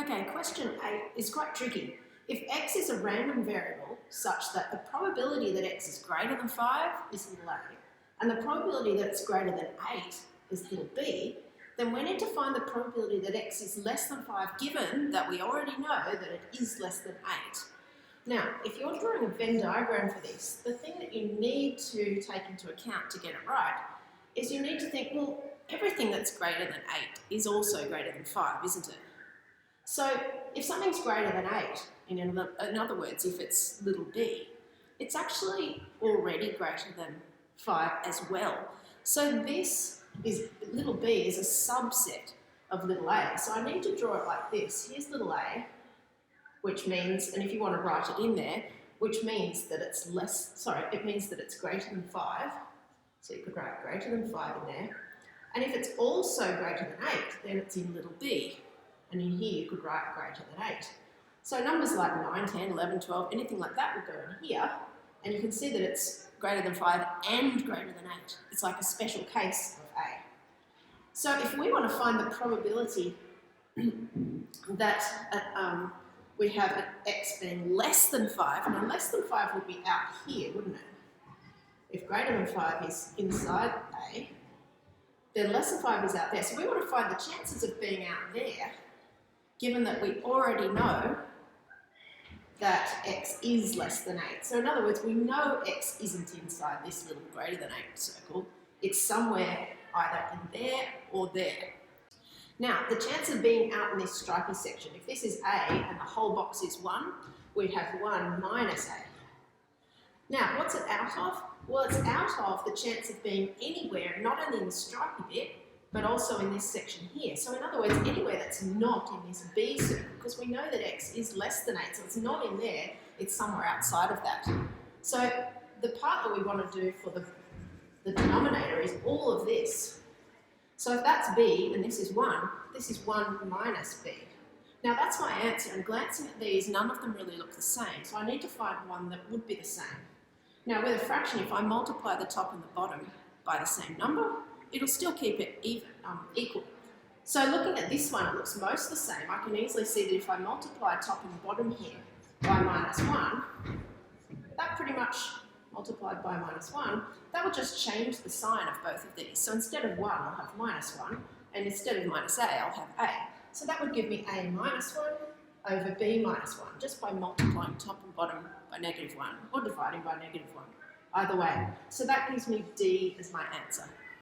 Okay, question 8 is quite tricky. If x is a random variable such that the probability that x is greater than 5 is little a, and the probability that it's greater than 8 is little b, then we need to find the probability that x is less than 5 given that we already know that it is less than 8. Now, if you're drawing a Venn diagram for this, the thing that you need to take into account to get it right is you need to think, well, everything that's greater than 8 is also greater than 5, isn't it? So if something's greater than 8, in other words, if it's little b, it's actually already greater than 5 as well. So this is, little b is a subset of little a. So I need to draw it like this. Here's little a, which means, and if you want to write it in there, which means that it's it means that it's greater than 5. So you could write greater than 5 in there. And if it's also greater than 8, then it's in little b. And in here you could write greater than 8. So numbers like 9, 10, 11, 12, anything like that would go in here. And you can see that it's greater than 5 and greater than 8. It's like a special case of a. So if we want to find the probability that we have an x being less than 5, now less than 5 would be out here, wouldn't it? If greater than 5 is inside a, then less than 5 is out there. So we want to find the chances of being out there, given that we already know that x is less than 8. So in other words, we know x isn't inside this little greater than 8 circle. It's somewhere either in there or there. Now, the chance of being out in this stripy section, if this is a and the whole box is 1, we'd have 1 minus a. Now, what's it out of? Well, it's out of the chance of being anywhere, not only in the stripy bit, but also in this section here. So in other words, anywhere that's not in this B circle, because we know that x is less than 8, so it's not in there, it's somewhere outside of that. So the part that we want to do for the denominator is all of this. So if that's b and this is 1 minus b. Now that's my answer, and glancing at these, none of them really look the same, so I need to find one that would be the same. Now with a fraction, if I multiply the top and the bottom by the same number, it'll still keep it equal. So looking at this one, it looks most the same. I can easily see that if I multiply top and bottom here by minus 1, that pretty much multiplied by minus 1, that will just change the sign of both of these. So instead of 1, I'll have minus 1, and instead of minus a, I'll have a. So that would give me a minus 1 over b minus 1, just by multiplying top and bottom by negative 1, or dividing by negative 1, either way. So that gives me D as my answer.